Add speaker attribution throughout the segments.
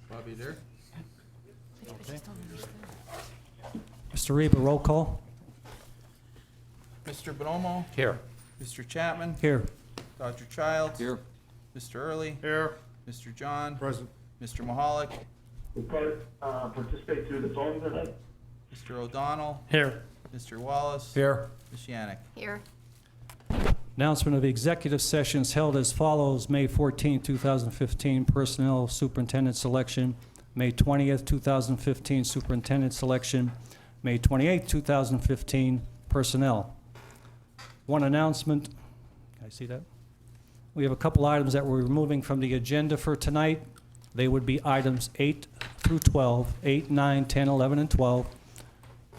Speaker 1: Bobby there? Okay.
Speaker 2: Mr. Reba, roll call.
Speaker 1: Mr. Bonomo?
Speaker 3: Here.
Speaker 1: Mr. Chapman?
Speaker 2: Here.
Speaker 1: Dr. Childs?
Speaker 3: Here.
Speaker 1: Mr. Early?
Speaker 3: Here.
Speaker 1: Mr. John?
Speaker 3: Present.
Speaker 1: Mr. Mahalik?
Speaker 4: We participate through the phone tonight?
Speaker 1: Mr. O'Donnell?
Speaker 3: Here.
Speaker 1: Mr. Wallace?
Speaker 3: Here.
Speaker 1: Ms. Yannick?
Speaker 5: Here.
Speaker 2: Announcement of executive sessions held as follows: May 14, 2015, personnel superintendent selection; May 20th, 2015, superintendent selection; May 28th, 2015, personnel. One announcement. Can I see that? We have a couple items that we're removing from the agenda for tonight. They would be items 8 through 12, 8, 9, 10, 11, and 12,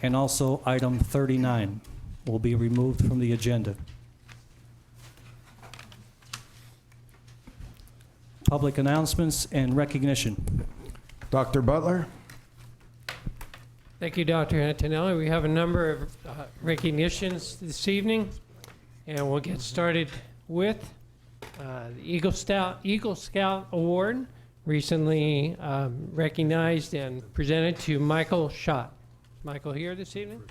Speaker 2: and also item 39 will be removed from the agenda. Public announcements and recognition.
Speaker 3: Dr. Butler?
Speaker 6: Thank you, Dr. Antonelli. We have a number of recognitions this evening, and we'll get started with the Eagle Scout Award, recently recognized and presented to Michael Schott. Michael here this evening?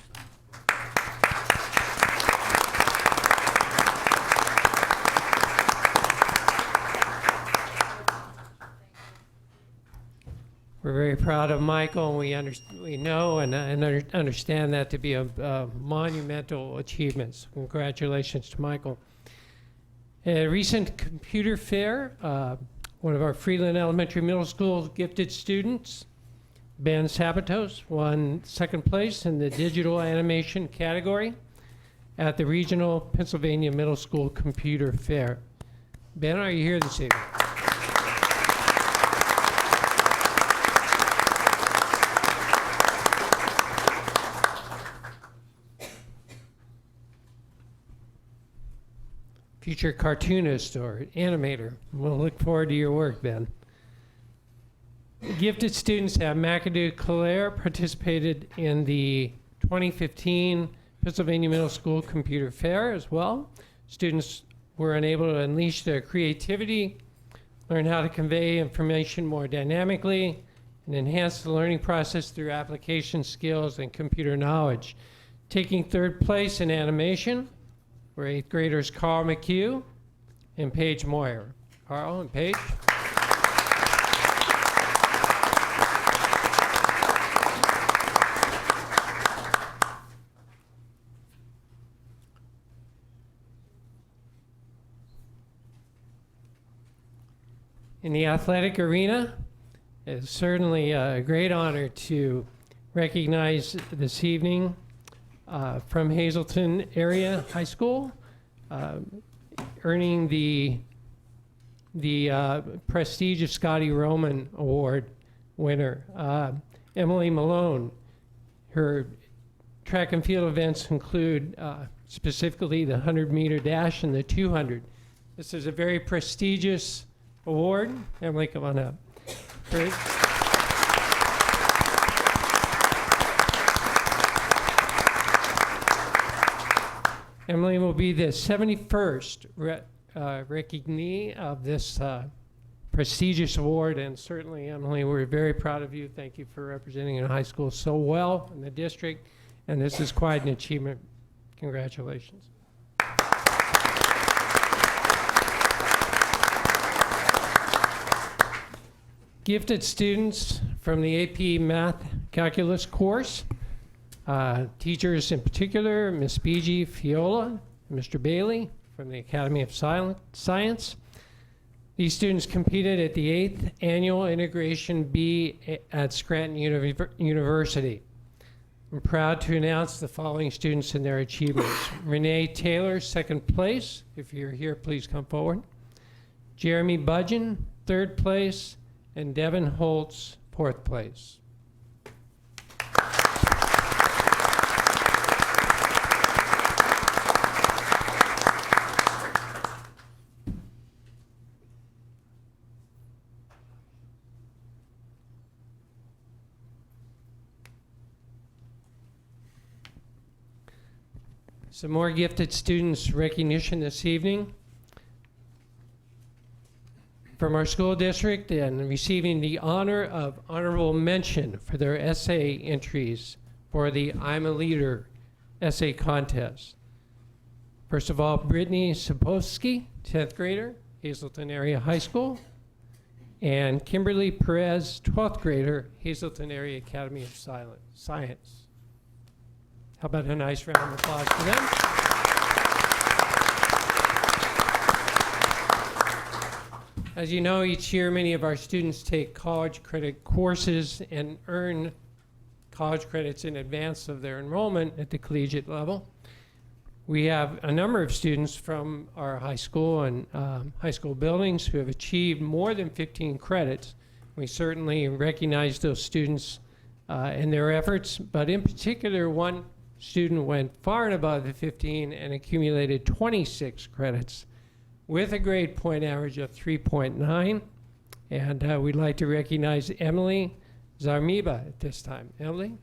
Speaker 6: We're very proud of Michael, and we know and understand that to be a monumental achievement. So congratulations to Michael. At a recent computer fair, one of our Freeland Elementary Middle School gifted students, Ben Sabatos, won second place in the digital animation category at the Regional Pennsylvania Middle School Computer Fair. Ben, are you here this evening? Future cartoonist or animator. We'll look forward to your work, Ben. Gifted students at McAdoo Clare participated in the 2015 Pennsylvania Middle School Computer Fair as well. Students were able to unleash their creativity, learn how to convey information more dynamically, and enhance the learning process through application skills and computer knowledge. Taking third place in animation were 8th graders Carl McHugh and Paige Moyer. Carl and Paige. In the athletic arena, it's certainly a great honor to recognize this evening from Hazleton Area High School, earning the prestigious Scotty Roman Award winner, Emily Malone. Her track and field events include specifically the 100-meter dash and the 200. This is a very prestigious award. Emily, come on up. Great. Emily will be the 71st recognition of this prestigious award, and certainly, Emily, we're very proud of you. Thank you for representing our high school so well in the district, and this is quite an achievement. Congratulations. Gifted students from the AP Math Calculus course. Teachers in particular, Ms. B.G. Fiola, and Mr. Bailey from the Academy of Science. These students competed at the 8th Annual Integration B at Scranton University. I'm proud to announce the following students and their achievements. Renee Taylor, 2nd place. If you're here, please come forward. Jeremy Budgeon, 3rd place. And Devin Holtz, 4th place. This Some more gifted students recognition this evening from our school district, and receiving the honor of honorable mention for their essay entries for the I'm a Leader essay contest. First of all, Brittany Sapowski, 10th grader, Hazleton Area High School, and Kimberly Perez, 12th grader, Hazleton Area Academy of Science. How about a nice round of applause for them? As you know, each year many of our students take college credit courses and earn college credits in advance of their enrollment at the collegiate level. We have a number of students from our high school and high school buildings who have achieved more than 15 credits. We certainly recognize those students and their efforts, but in particular, one student went far and above the 15 and accumulated 26 credits with a grade point average of 3.9. And we'd like to recognize Emily Zarmiba at this time. Emily?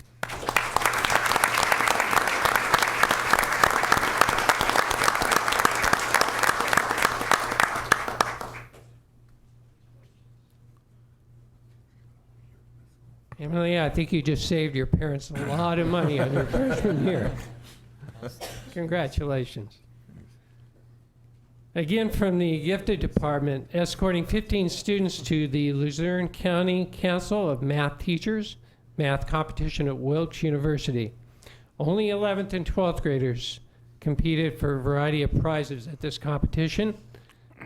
Speaker 6: Emily, I think you just saved your parents a lot of money on your freshman year. Congratulations. Again, from the gifted department, escorting 15 students to the Luzerne County Council of Math Teachers math competition at Wilkes University. Only 11th and 12th graders competed for a variety of prizes at this competition.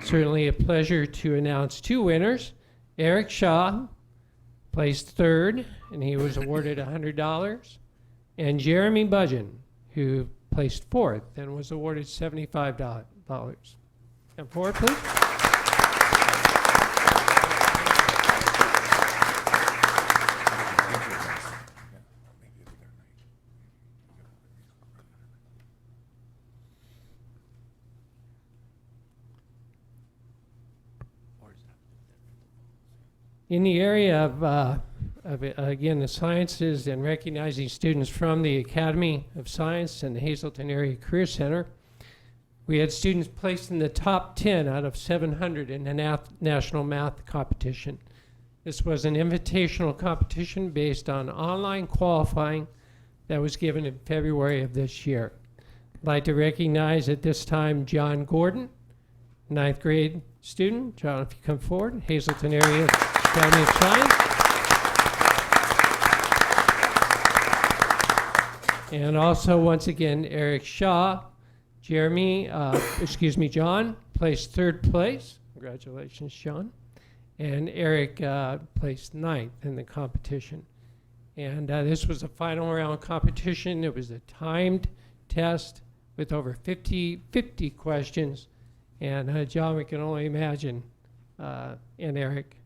Speaker 6: Certainly a pleasure to announce two winners. Eric Shaw placed third, and he was awarded $100, and Jeremy Budgeon, who placed fourth and was awarded $75. Come forward, please. In the area of again, the sciences and recognizing students from the Academy of Science and the Hazleton Area Career Center, we had students placed in the top 10 out of 700 in the national math competition. This was an invitational competition based on online qualifying that was given in February of this year. I'd like to recognize at this time John Gordon, 9th grade student. John, if you come forward, Hazleton Area Academy of Science. And also, once again, Eric Shaw. John placed third place. Congratulations, John. And Eric placed 9th in the competition. And this was a final round competition. It was a timed test with over 50 questions. And John, we can only imagine, and Eric,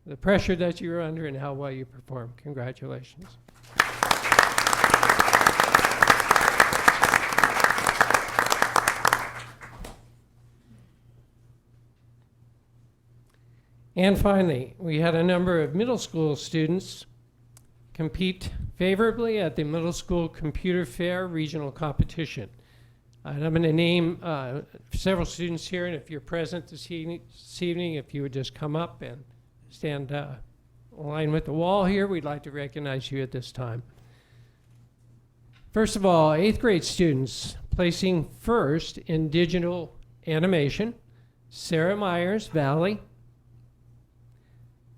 Speaker 6: the pressure that you were under and how well you performed. Congratulations. And finally, we had a number of middle school students compete favorably at the Middle School Computer Fair Regional Competition. And I'm going to name several students here, and if you're present this evening, if you would just come up and stand in line with the wall here, we'd like to recognize you at this time. First of all, 8th grade students placing first in digital animation, Sarah Myers, Valley,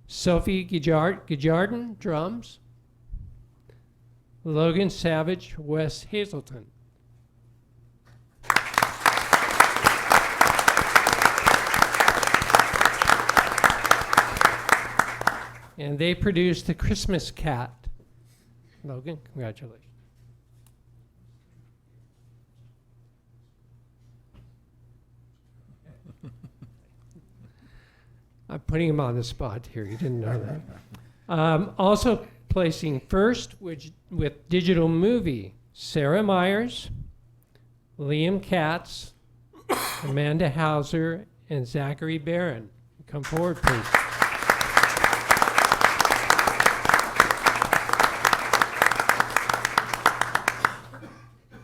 Speaker 6: Sophie Gijardin, drums, Logan Savage, West Hazleton. And they produced the Christmas Cat. Logan, congratulations. I'm putting him on the spot here. You didn't know that. Also placing first with digital movie, Sarah Myers, Liam Katz, Amanda Hauser, and Zachary Barron. Come forward, please.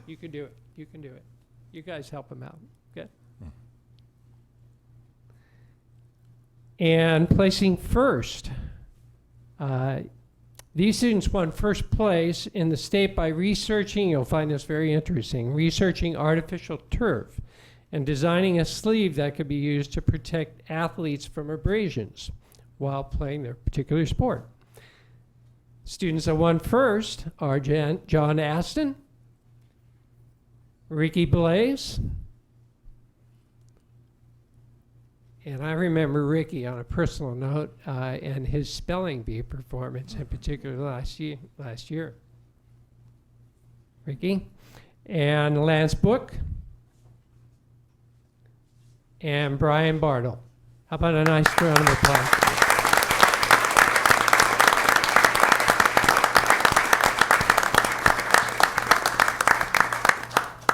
Speaker 6: You can do it. You can do it. You guys help them out. Good. And placing first. These students won first place in the state by researching, you'll find this very interesting, researching artificial turf and designing a sleeve that could be used to protect athletes from abrasions while playing their particular sport. Students that won first are John Aston, Ricky Blaze, and I remember Ricky on a personal note and his spelling bee performance in particular last year. Ricky. And Lance Book. And Brian Bartle. How about a nice round of applause?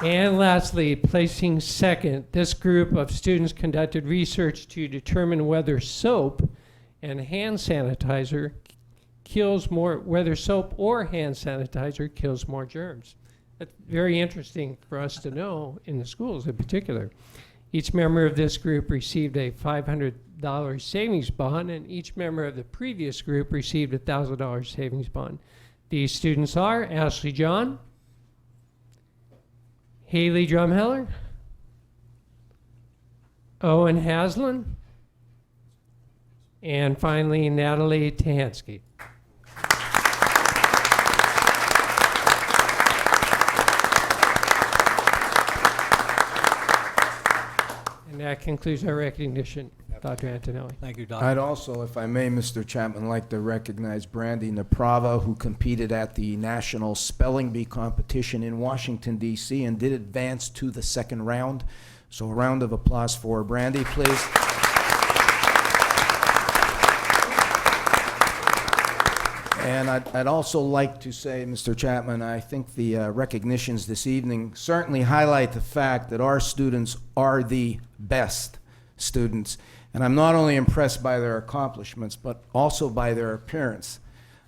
Speaker 6: And lastly, placing second, this group of students conducted research to determine whether soap and hand sanitizer kills more, whether soap or hand sanitizer kills more germs. That's very interesting for us to know in the schools in particular. Each member of this group received a $500 savings bond, and each member of the previous group received a $1,000 savings bond. These students are Ashley John, Haley Drumheller, Owen Haslam, and finally Natalie Tahansky. And that concludes our recognition, Dr. Antonelli.
Speaker 2: Thank you, Doctor.
Speaker 3: I'd also, if I may, Mr. Chapman, like to recognize Brandy Naprava, who competed at the National Spelling Bee competition in Washington, D.C., and did advance to the second round. So a round of applause for Brandy, please. And I'd also like to say, Mr. Chapman, I think the recognitions this evening certainly highlight the fact that our students are the best students. And I'm not only impressed by their accomplishments, but also by their appearance.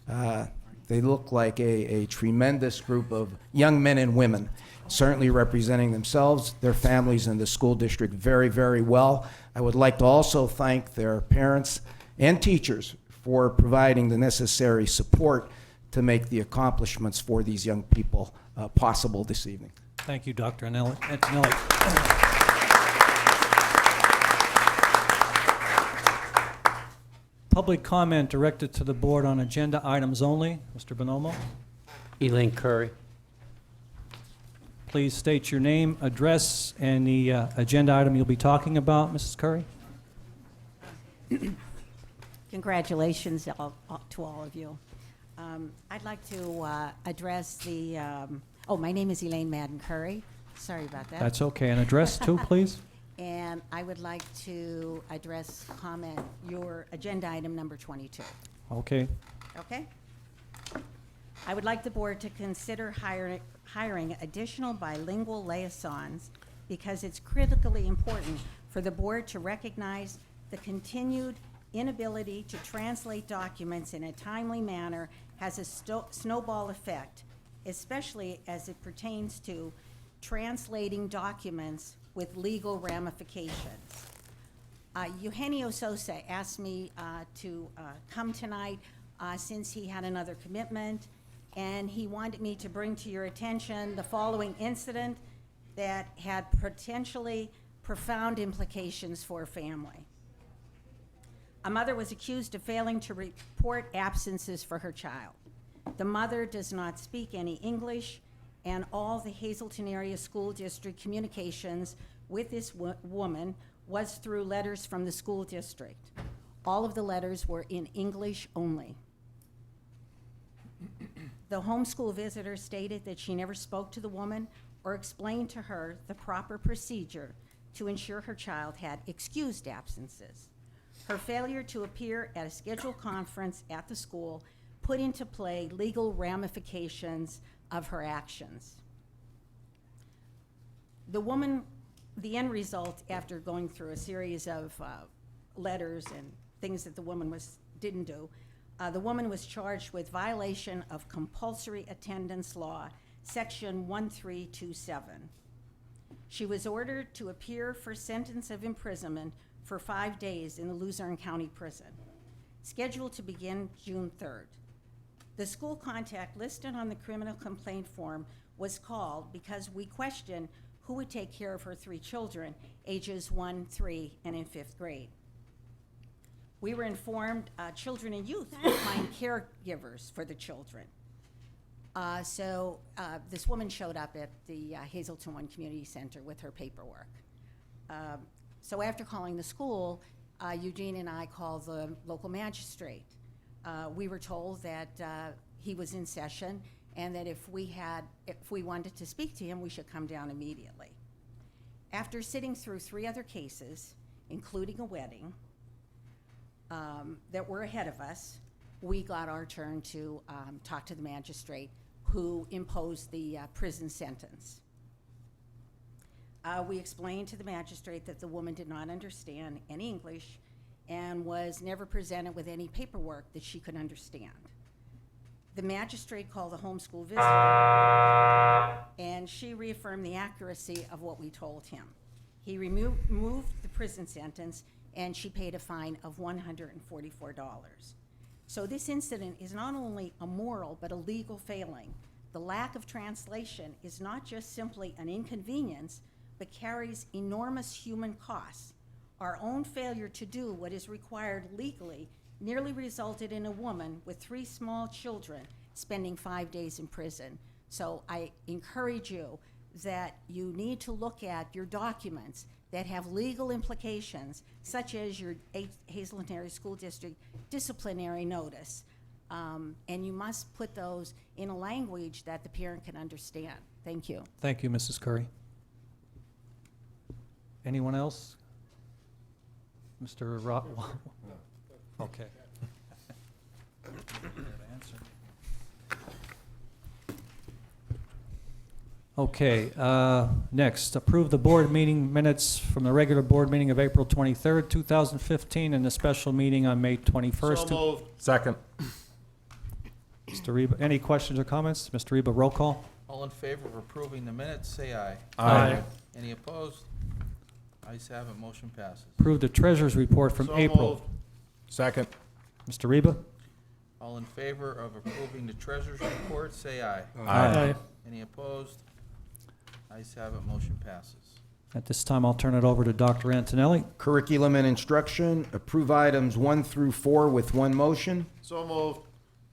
Speaker 3: They look like a tremendous group of young men and women, certainly representing themselves, their families, and the school district very, very well. I would like to also thank their parents and teachers for providing the necessary support to make the accomplishments for these young people possible this evening.
Speaker 2: Thank you, Dr. Antonelli. Public comment directed to the board on agenda items only. Mr. Bonomo,
Speaker 5: Elaine Curry.
Speaker 2: please state your name, address, and the agenda item you'll be talking about, Mrs. Curry.
Speaker 7: Congratulations to all of you. I'd like to address the, my name is Elaine Madden Curry. Sorry about that.
Speaker 2: That's okay. And address too, please.
Speaker 7: And I would like to comment your agenda item number 22.
Speaker 2: Okay.
Speaker 7: Okay? I would like the board to consider hiring additional bilingual liaisons because it's critically important for the board to recognize the continued inability to translate documents in a timely manner has a snowball effect, especially as it pertains to translating documents with legal ramifications. Eugenio Sosa asked me to come tonight since he had another commitment, and he wanted me to bring to your attention the following incident that had potentially profound implications for a family. A mother was accused of failing to report absences for her child. The mother does not speak any English, and all the Hazleton Area School District communications with this woman was through letters from the school district. All of the letters were in English only. The homeschool visitor stated that she never spoke to the woman or explained to her the proper procedure to ensure her child had excused absences. Her failure to appear at a scheduled conference at the school put into play legal ramifications of her actions. The end result, after going through a series of letters and things that the woman didn't do, the woman was charged with violation of compulsory attendance law, section 1327. She was ordered to appear for sentence of imprisonment for 5 days in the Luzerne County Prison, scheduled to begin June 3rd. The school contact listed on the criminal complaint form was called because we questioned who would take care of her 3 children, ages 1, 3, and in 5th grade. We were informed children and youth would find caregivers for the children. So this woman showed up at the Hazelton One Community Center with her paperwork. So after calling the school, Eugene and I called the local magistrate. We were told that he was in session and that if we wanted to speak to him, we should come down immediately. After sitting through 3 other cases, including a wedding, that were ahead of us, we got our turn to talk to the magistrate who imposed the prison sentence. We explained to the magistrate that the woman did not understand any English and was never presented with any paperwork that she could understand. The magistrate called the homeschool visitor, and she reaffirmed the accuracy of what we told him. He removed the prison sentence, and she paid a fine of $144. So this incident is not only a moral but a legal failing. The lack of translation is not just simply an inconvenience, but carries enormous human costs. Our own failure to do what is required legally nearly resulted in a woman with 3 small children spending 5 days in prison. So I encourage you that you need to look at your documents that have legal implications, such as your Hazelton Area School District disciplinary notice. And you must put those in a language that the parent can understand. Thank you.
Speaker 2: Thank you, Mrs. Curry. Anyone else? Mr. Okay. Okay, next, approve the board meeting minutes from the regular board meeting of April 23rd, 2015, and the special meeting on May 21st.
Speaker 1: So moved.
Speaker 8: Second.
Speaker 2: Mr. Reba, any questions or comments? Mr. Reba, roll call.
Speaker 1: All in favor of approving the minutes, say aye.
Speaker 8: Aye.
Speaker 1: Any opposed? Ayes have it, motion passes.
Speaker 2: Approve the treasurer's report from
Speaker 1: So
Speaker 2: April.
Speaker 1: moved.
Speaker 8: Second.
Speaker 2: Mr. Reba?
Speaker 1: All in favor of approving the treasurer's report, say aye.
Speaker 8: Aye.
Speaker 1: Any opposed? Ayes have it, motion passes.
Speaker 2: At this time, I'll turn it over to Dr. Antonelli.
Speaker 3: Curriculum and instruction, approve items 1 through 4 with one motion.
Speaker 1: So moved.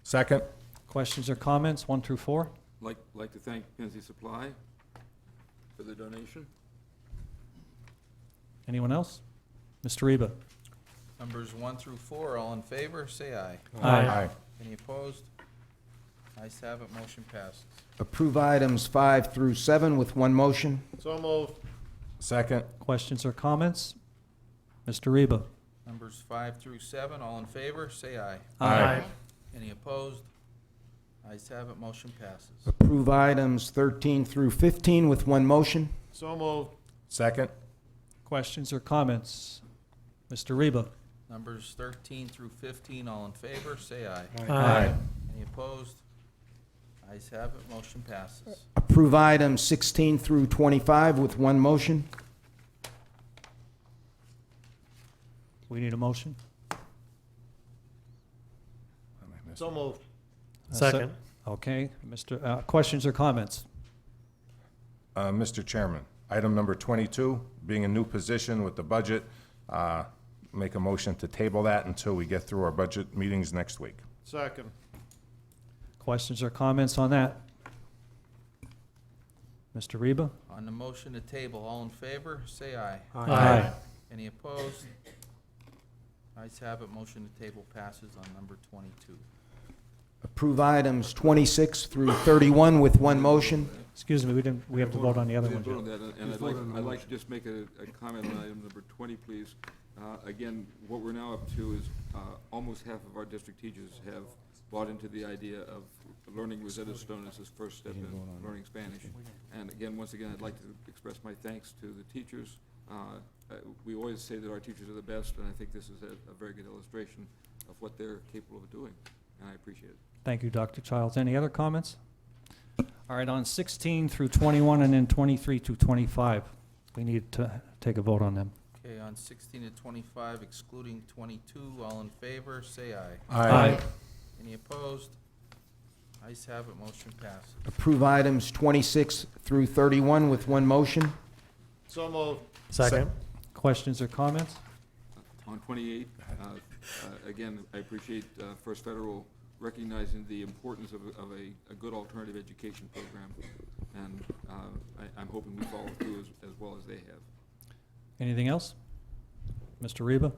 Speaker 8: Second.
Speaker 2: Questions or comments, 1 through 4?
Speaker 9: Like to thank Penzi Supply for the donation.
Speaker 2: Anyone else? Mr. Reba?
Speaker 1: Numbers 1 through 4, all in favor, say aye.
Speaker 8: Aye.
Speaker 1: Any opposed? Ayes have it, motion passes.
Speaker 3: Approve items 5 through 7 with one motion.
Speaker 1: So moved.
Speaker 8: Second.
Speaker 2: Questions or comments? Mr. Reba?
Speaker 1: Numbers 5 through 7, all in favor, say aye.
Speaker 8: Aye.
Speaker 1: Any opposed? Ayes have it, motion passes.
Speaker 3: Approve items 13 through 15 with one motion.
Speaker 1: So moved.
Speaker 8: Second.
Speaker 2: Questions or comments? Mr. Reba?
Speaker 1: Numbers 13 through 15, all in favor, say aye.
Speaker 8: Aye.
Speaker 1: Any opposed? Ayes have it, motion passes.
Speaker 3: Approve items 16 through 25 with one motion.
Speaker 2: We need a motion?
Speaker 1: So moved.
Speaker 2: Second. Okay, Mr., questions or comments?
Speaker 8: Mr. Chairman, item number 22, being a new position with the budget, make a motion to table that until we get through our budget meetings next week.
Speaker 1: Second.
Speaker 2: Questions or comments on that? Mr. Reba?
Speaker 1: On the motion to table, all in favor, say aye.
Speaker 2: Aye.
Speaker 1: Any opposed? Ayes have it, motion to table passes on number 22.
Speaker 3: Approve items 26 through 31 with one motion.
Speaker 2: Excuse me, we have to vote on the other
Speaker 9: We didn't
Speaker 2: one.
Speaker 9: vote on that, and I'd like to just make a comment on item number 20, please. Again, what we're now up to is almost half of our district teachers have bought into the idea of learning Rosetta Stone as his first step in learning Spanish. And again, once again, I'd like to express my thanks to the teachers. We always say that our teachers are the best, and I think this is a very good illustration of what they're capable of doing, and I appreciate it.
Speaker 2: Thank you, Dr. Childs. Any other comments? All right, on 16 through 21 and then 23 through 25. we need to take a vote on them.
Speaker 1: Okay, on 16 to 25 excluding 22, all in favor, say aye.
Speaker 2: Aye.
Speaker 1: Any opposed? Ayes have it, motion passes.
Speaker 3: Approve items 26 through 31 with one motion.
Speaker 10: So moved.
Speaker 5: Second.
Speaker 2: Questions or comments?
Speaker 9: On 28, again, I appreciate First Federal recognizing the importance of a good alternative education program, and I'm hoping we follow through as well as they have.
Speaker 2: Anything else? Mr. Reba?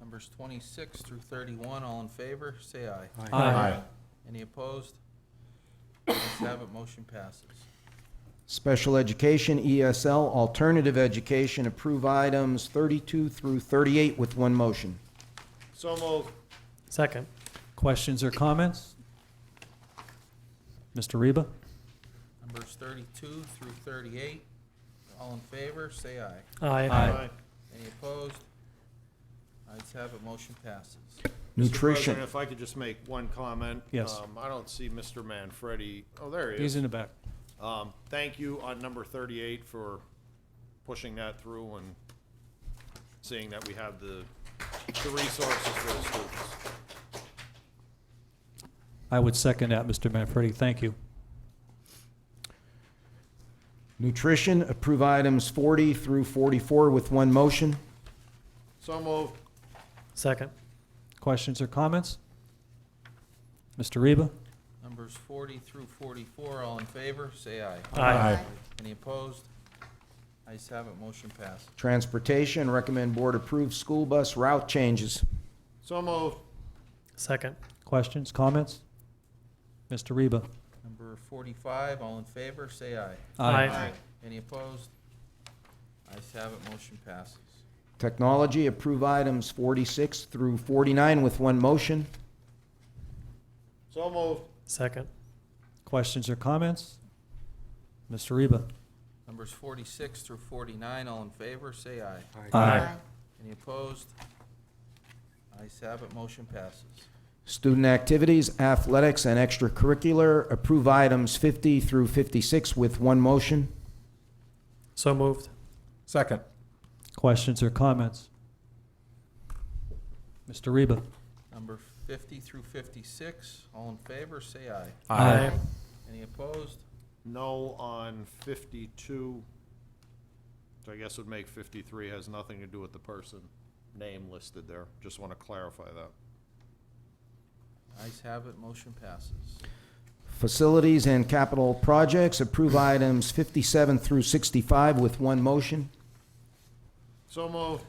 Speaker 1: Numbers 26 through 31, all in favor, say aye.
Speaker 2: Aye.
Speaker 1: Any opposed? Ayes have it, motion passes.
Speaker 3: Special education, ESL, alternative education, approve items 32 through 38 with one motion.
Speaker 10: So moved.
Speaker 5: Second.
Speaker 2: Questions or comments? Mr. Reba?
Speaker 1: Numbers 32 through 38, all in favor, say aye.
Speaker 2: Aye.
Speaker 1: Any opposed? Ayes have it, motion passes.
Speaker 10: Mr.
Speaker 3: Nutrition.
Speaker 10: President, if I could just make one comment.
Speaker 2: Yes.
Speaker 10: I don't see Mr. Manfredi. Oh, there he is.
Speaker 2: He's in the back.
Speaker 10: Thank you on number 38 for pushing that through and seeing that we have the resources for the students.
Speaker 2: I would second that, Mr. Manfredi. Thank you.
Speaker 3: Nutrition, approve items 40 through 44 with one motion.
Speaker 10: So moved.
Speaker 5: Second.
Speaker 2: Questions or comments? Mr. Reba?
Speaker 1: Numbers 40 through 44, all in favor, say aye.
Speaker 5: Aye.
Speaker 1: Any opposed? Ayes have it, motion passes.
Speaker 3: Transportation, recommend board approve school bus route changes.
Speaker 10: So moved.
Speaker 5: Second.
Speaker 2: Questions, comments? Mr. Reba?
Speaker 1: Number 45, all in favor, say aye.
Speaker 5: Aye.
Speaker 1: Any opposed? Ayes have it, motion passes.
Speaker 3: Technology, approve items 46 through 49 with one motion.
Speaker 10: So moved.
Speaker 5: Second.
Speaker 2: Questions or comments? Mr. Reba?
Speaker 1: Numbers 46 through 49, all in favor, say aye.
Speaker 2: Aye.
Speaker 1: Any opposed? Ayes have it, motion passes.
Speaker 3: Student activities, athletics, and extracurricular, approve items 50 through 56 with one motion.
Speaker 5: So moved.
Speaker 8: Second.
Speaker 2: Questions or comments? Mr. Reba?
Speaker 1: Number 50 through 56, all in favor, say aye.
Speaker 5: Aye.
Speaker 1: Any opposed?
Speaker 10: No on 52. So I guess would make 53 has nothing to do with the person name listed there. Just want to clarify that.
Speaker 1: Ayes have it, motion passes.
Speaker 3: Facilities and capital projects, approve items 57 through 65 with one motion.
Speaker 10: So moved.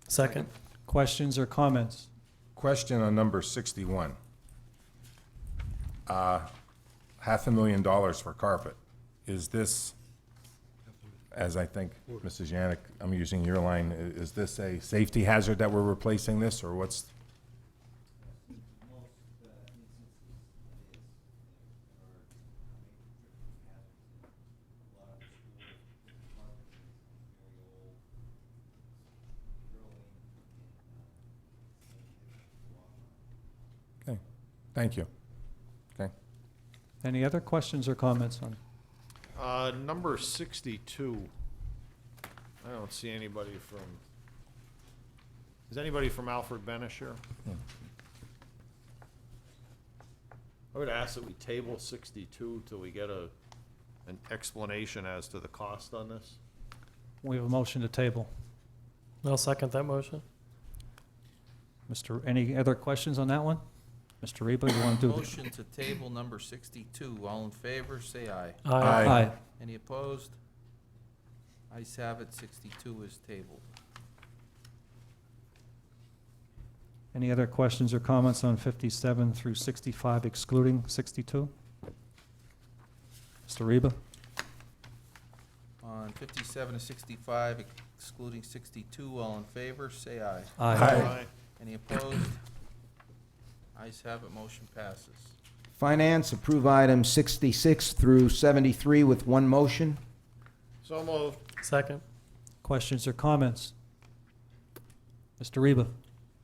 Speaker 5: Second.
Speaker 2: Questions or comments?
Speaker 8: Question on number 61. $500,000 for carpet. Is this, as I think, Mrs. Yannick, I'm using your line, is this a safety hazard that we're replacing this, or what's? Okay, thank you. Okay.
Speaker 2: Any other questions or comments on?
Speaker 10: Number 62. I don't see anybody from, is anybody from Alfred Benish here? I would ask that we table 62 till we get an explanation as to the cost on this.
Speaker 2: We have a motion to table.
Speaker 5: I'll second that motion.
Speaker 2: Any other questions on that one? Mr. Reba, you want to do?
Speaker 1: Motion to table number 62, all in favor, say aye.
Speaker 2: Aye.
Speaker 1: Any opposed? Ayes have it, 62 is tabled.
Speaker 2: Any other questions or comments on 57 through 65 excluding 62? Mr. Reba?
Speaker 1: On 57 to 65 excluding 62, all in favor, say aye.
Speaker 8: Aye.
Speaker 1: Any opposed? Ayes have it, motion passes.
Speaker 3: Finance, approve items 66 through 73 with one motion.
Speaker 10: So moved.
Speaker 5: Second.
Speaker 2: Questions or comments? Mr. Reba?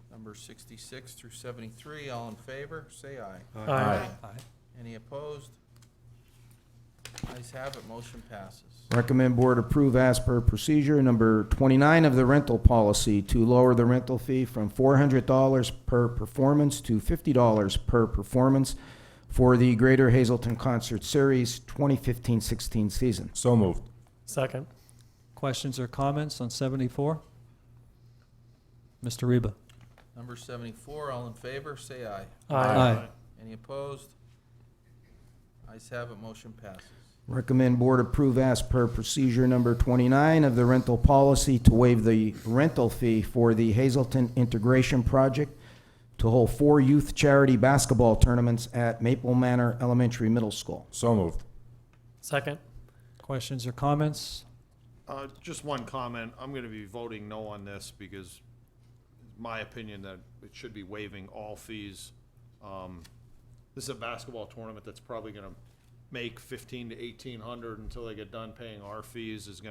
Speaker 1: Numbers 66 through 73, all in favor, say aye.
Speaker 5: Aye.
Speaker 2: Aye.
Speaker 1: Any opposed? Ayes have it, motion passes.
Speaker 3: Recommend board approve as per procedure number 29 of the rental policy to lower the rental fee from $400 per performance to $50 per performance for the Greater Hazelton Concert Series 2015-16 season.
Speaker 8: So moved.
Speaker 5: Second.
Speaker 2: Questions or comments on 74? Mr. Reba?
Speaker 1: Number 74, all in favor, say aye.
Speaker 2: Aye.
Speaker 1: Any opposed? Ayes have it, motion passes.
Speaker 3: Recommend board approve as per procedure number 29 of the rental policy to waive the rental fee for the Hazelton Integration Project to hold 4 youth charity basketball tournaments at Maple Manor Elementary Middle School.
Speaker 8: So moved.
Speaker 5: Second.
Speaker 2: Questions or comments?
Speaker 10: Just one comment. I'm gonna be voting no on this because it's my opinion that it should be waiving all fees. This is a basketball tournament that's probably gonna make $1,500 to $1,800 until they get done paying our fees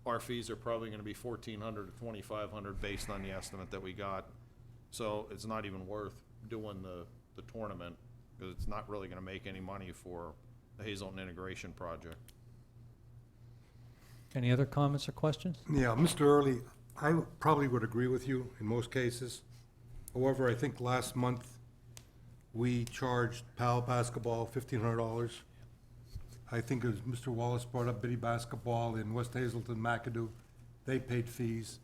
Speaker 10: our fees are probably gonna be $1,400 to $2,500 based on the estimate that we got. So it's not even worth doing the tournament because it's not really gonna make any money for the Hazelton Integration Project.
Speaker 2: Any other comments or questions?
Speaker 11: Yeah, Mr. Early, I probably would agree with you in most cases. However, I think last month, we charged PAL basketball $1,500. I think as Mr. Wallace brought up Biddy basketball in West Hazelton, McAdoo, they paid fees.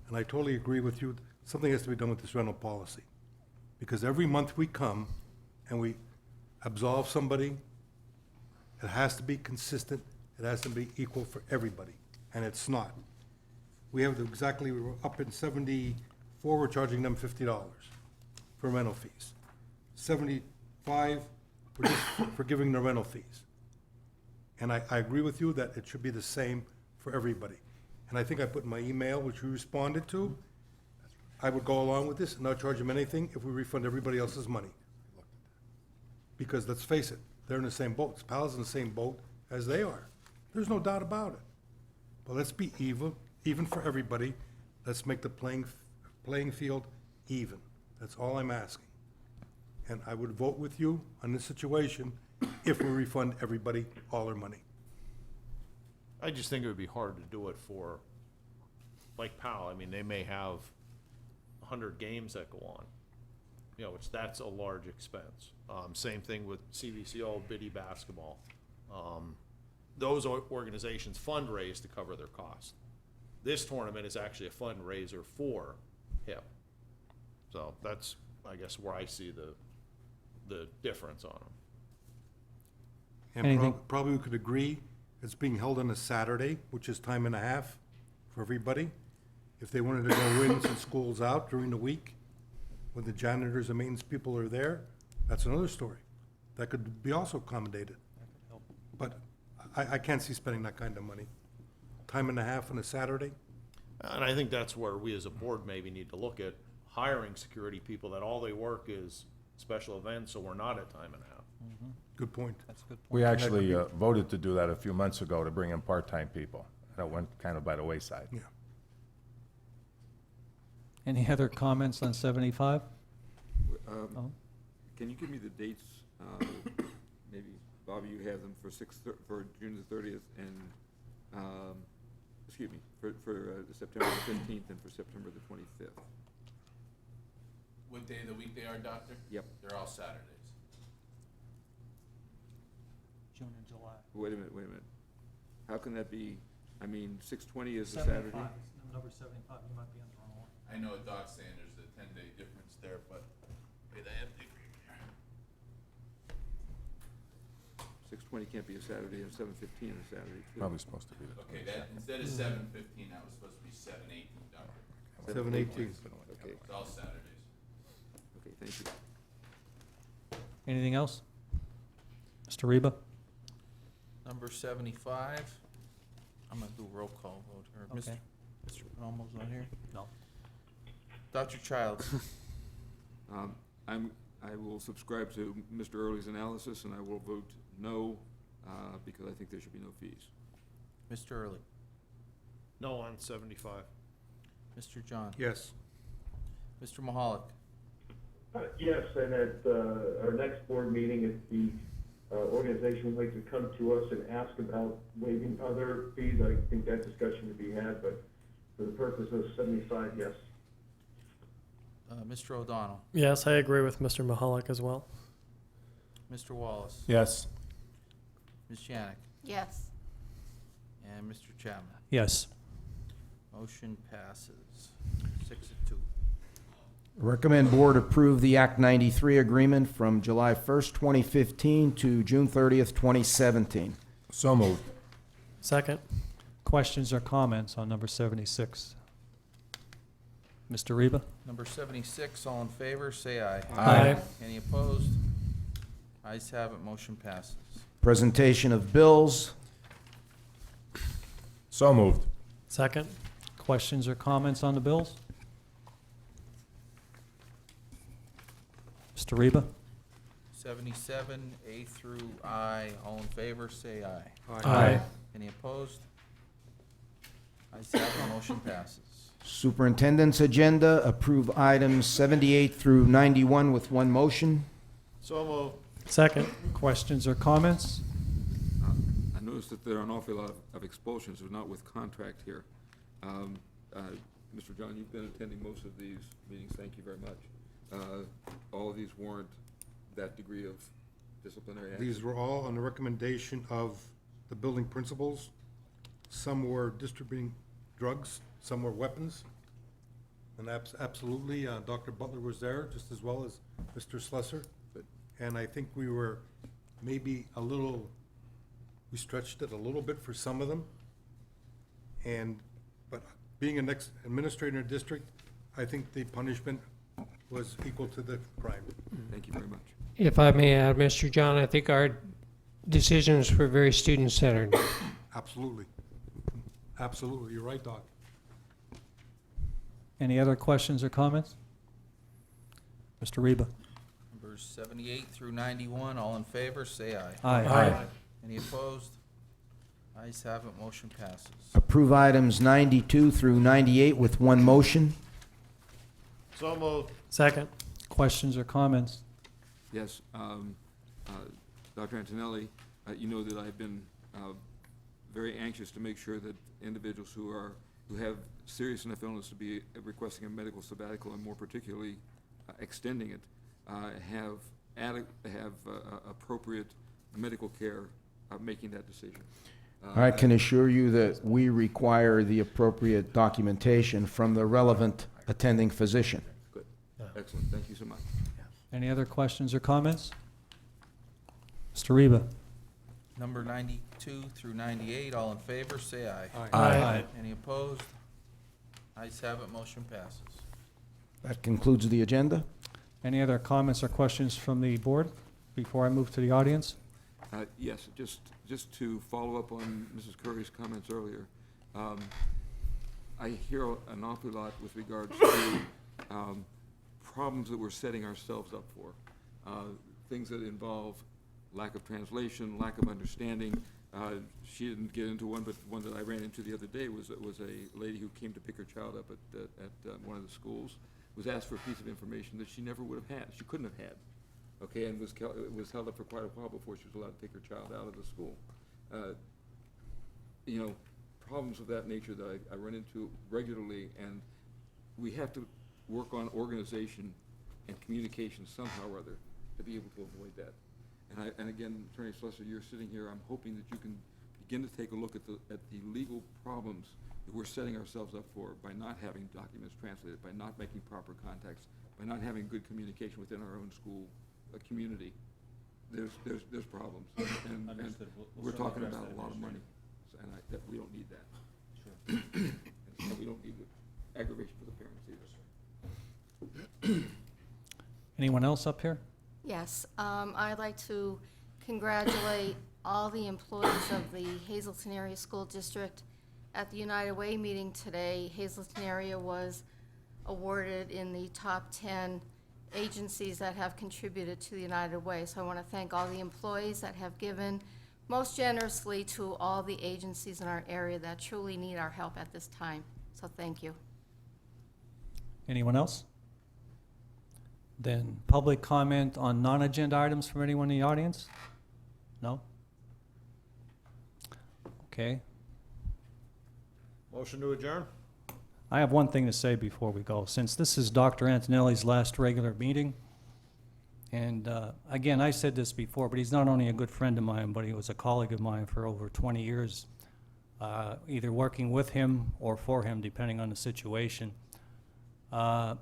Speaker 11: And I totally agree with you, something has to be done with this rental policy. Because every month we come and we absolve somebody, it has to be consistent, it has to be equal for everybody, and it's not. We have exactly, we're up in 74, we're charging them $50 for rental fees. 75, we're just forgiving the rental fees. And I agree with you that it should be the same for everybody. And I think I put in my email, which you responded to, I would go along with this and not charge them anything if we refund everybody else's money. Because let's face it, they're in the same boat. PAL's in the same boat as they are. There's no doubt about it. But let's be even for everybody. Let's make the playing field even. That's all I'm asking. And I would vote with you on this situation if we refund everybody all their money.
Speaker 10: I just think it would be hard to do it for, like PAL, I mean, they may have 100 games that go on, which that's a large expense. Same thing with CVCO, Biddy basketball. Those organizations fundraise to cover their costs. This tournament is actually a fundraiser for HIP. So that's, I guess, where I see the difference on them.
Speaker 11: And
Speaker 2: Anything?
Speaker 11: probably we could agree, it's being held on a Saturday, which is time and a half for everybody. If they wanted to go in since school's out during the week, when the janitors and maintenance people are there, that's another story. That could be also accommodated. But I can't see spending that kind of money. Time and a half on a Saturday?
Speaker 10: And I think that's where we as a board maybe need to look at hiring security people that all they work is special events, so we're not at time and a half.
Speaker 11: Good point.
Speaker 2: That's a good point.
Speaker 8: We actually voted to do that a few months ago to bring in part-time people. That went kind of by the wayside.
Speaker 11: Yeah.
Speaker 2: Any other comments on 75? Oh.
Speaker 9: Can you give me the dates, maybe, Bobby, you have them for for June the 30th and, excuse me, for September the 15th and for September the 25th?
Speaker 1: What day of the week they are, Doctor?
Speaker 9: Yep.
Speaker 1: They're all Saturdays.
Speaker 2: June and July.
Speaker 9: Wait a minute. How can that be? I mean, 6/20 is a Saturday.
Speaker 2: Number 75, you might be on the wrong one.
Speaker 1: I know Doc's saying there's a 10-day difference there, but wait, I have the agreement here.
Speaker 9: 6/20 can't be a Saturday and 7/15 is a Saturday, too.
Speaker 8: Probably supposed to be the
Speaker 1: Okay, that, instead of 7/15, that was supposed to be 7/18, Doctor.
Speaker 11: 7/18.
Speaker 9: Okay,
Speaker 1: It's all Saturdays.
Speaker 9: okay, thank you.
Speaker 2: Anything else? Mr. Reba?
Speaker 1: Number 75, I'm gonna do a roll call vote here.
Speaker 2: Okay.
Speaker 1: Mr. Palmo's not here?
Speaker 2: No.
Speaker 1: Dr. Childs?
Speaker 9: I will subscribe to Mr. Early's analysis, and I will vote no, because I think there should be no fees.
Speaker 1: Mr. Early?
Speaker 10: No on 75.
Speaker 1: Mr. John?
Speaker 11: Yes.
Speaker 1: Mr. Mahalik?
Speaker 4: Yes, and at our next board meeting, at the organization would like to come to us and ask about waiving other fees, I think that discussion would be had, but for the purpose of 75, yes.
Speaker 1: Mr. O'Donnell,
Speaker 5: Yes, I agree with Mr. Mahalik as well.
Speaker 1: Mr. Wallace,
Speaker 8: Yes.
Speaker 1: Ms. Janik,
Speaker 12: Yes.
Speaker 1: and Mr. Chapman.
Speaker 2: Yes.
Speaker 1: Motion passes 6-2.
Speaker 3: Recommend board approve the Act 93 agreement from July 1st, 2015 to June 30th, 2017.
Speaker 8: So moved.
Speaker 5: Second.
Speaker 2: Questions or comments on number 76? Mr. Reba?
Speaker 1: Number 76, all in favor, say aye.
Speaker 5: Aye.
Speaker 1: Any opposed? Ayes have it, motion passes.
Speaker 3: Presentation of bills.
Speaker 8: So moved.
Speaker 5: Second.
Speaker 2: Questions or comments on the bills? Mr. Reba?
Speaker 1: 77, A through I, all in favor, say aye.
Speaker 5: Aye.
Speaker 1: Any opposed? Ayes have it, motion passes.
Speaker 3: Superintendent's agenda, approve items 78 through 91 with one motion.
Speaker 10: So moved.
Speaker 5: Second.
Speaker 2: Questions or comments?
Speaker 9: I noticed that there are an awful lot of expulsions, but not with contract here. Mr. John, you've been attending most of these meetings, thank you very much. All of these warrant that degree of disciplinary action.
Speaker 11: These were all on the recommendation of the building principals. Some were distributing drugs, some were weapons. And absolutely, Dr. Butler was there, just as well as Mr. Slesser.
Speaker 9: Good.
Speaker 11: And I think we were maybe we stretched it a little bit for some of them. But being an administrator in a district, I think the punishment was equal to the crime.
Speaker 9: Thank you very much.
Speaker 6: If I may add, Mr. John, I think our decisions were very student-centered.
Speaker 11: Absolutely. Absolutely, you're right, Doc.
Speaker 2: Any other questions or comments? Mr. Reba?
Speaker 1: Numbers 78 through 91, all in favor, say aye.
Speaker 5: Aye.
Speaker 1: Any opposed? Ayes have it, motion passes.
Speaker 3: Approve items 92 through 98 with one motion.
Speaker 10: So moved.
Speaker 5: Second.
Speaker 2: Questions or comments?
Speaker 9: Yes, Dr. Antonelli, you know that I've been very anxious to make sure that individuals who have serious enough illness to be requesting a medical sabbatical, and more particularly extending it, have appropriate medical care making that decision.
Speaker 3: I can assure you that we require the appropriate documentation from the relevant attending physician.
Speaker 9: Good, excellent, thank you so much.
Speaker 2: Any other questions or comments? Mr. Reba?
Speaker 1: Number 92 through 98, all in favor, say aye.
Speaker 5: Aye.
Speaker 1: Any opposed? Ayes have it, motion passes.
Speaker 3: That concludes the agenda.
Speaker 2: Any other comments or questions from the board before I move to the audience?
Speaker 9: Yes, just to follow up on Mrs. Curry's comments earlier, I hear an awful lot with regards to problems that we're setting ourselves up for, things that involve lack of translation, lack of understanding. She didn't get into one, but one that I ran into the other day was a lady who came to pick her child up at one of the schools, was asked for a piece of information that she never would have had, she couldn't have had, okay, and was held up for quite a while before she was allowed to take her child out of the school. You know, problems of that nature that I run into regularly, and we have to work on organization and communication somehow or other to be able to avoid that. And again, Attorney Slesser, you're sitting here, I'm hoping that you can begin to take a look at the legal problems that we're setting ourselves up for by not having documents translated, by not making proper contacts, by not having good communication within our own school community. There's problems, and we're talking about a lot of money, and that we don't need that. Sure. And we don't need the aggravation for the parents either.
Speaker 2: Anyone else up here?
Speaker 12: Yes, I'd like to congratulate all the employees of the Hazleton Area School District. At the United Way meeting today, Hazleton Area was awarded in the top 10 agencies that have contributed to the United Way. So I want to thank all the employees that have given most generously to all the agencies in our area that truly need our help at this time. So thank you.
Speaker 2: Anyone else? Then public comment on non-agenda items from anyone in the audience? No? Okay.
Speaker 10: Motion to adjourn?
Speaker 2: I have one thing to say before we go. Since this is Dr. Antonelli's last regular meeting, and again, I said this before, but he's not only a good friend of mine, but he was a colleague of mine for over 20 years, either working with him or for him, depending on the situation. And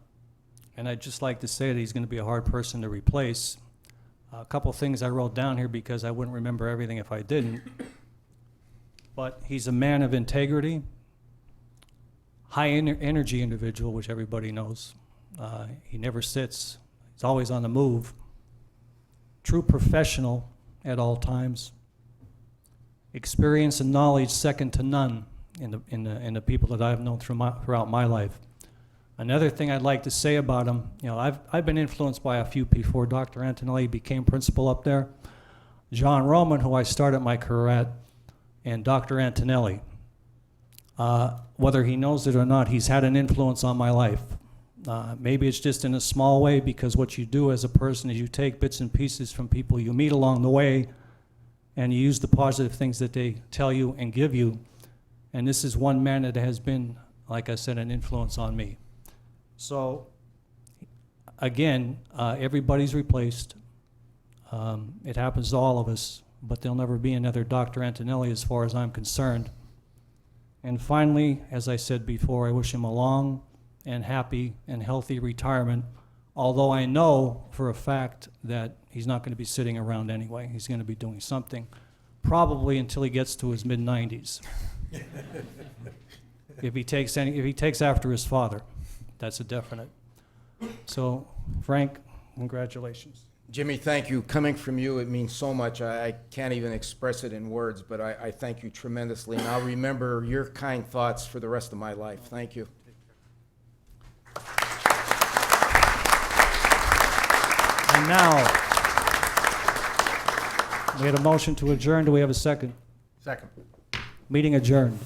Speaker 2: I'd just like to say that he's going to be a hard person to replace. A couple things I wrote down here because I wouldn't remember everything if I didn't. But he's a man of integrity, high energy individual, which everybody knows. He never sits. He's always on the move. True professional at all times. Experience and knowledge second to none in the people that I've known throughout my life. Another thing I'd like to say about him, you know, I've been influenced by a few before Dr. Antonelli became principal up there. John Roman, who I started my career at, and Dr. Antonelli. Whether he knows it or not, he's had an influence on my life. Maybe it's just in a small way, because what you do as a person is you take bits and pieces from people you meet along the way, and you use the positive things that they tell you and give you. And this is one man that has been, like I said, an influence on me. So, again, everybody's replaced. It happens to all of us, but there'll never be another Dr. Antonelli as far as I'm concerned. And finally, as I said before, I wish him a long and happy and healthy retirement, although I know for a fact that he's not going to be sitting around anyway. He's going to be doing something, probably until he gets to his mid-90s. If he takes after his father, that's a definite. So, Frank, congratulations.
Speaker 3: Jimmy, thank you. Coming from you, it means so much. I can't even express it in words, but I thank you tremendously. And I'll remember your kind thoughts for the rest of my life. Thank you.
Speaker 2: And now, we had a motion to adjourn. Do we have a second?
Speaker 3: Second.
Speaker 2: Meeting adjourned.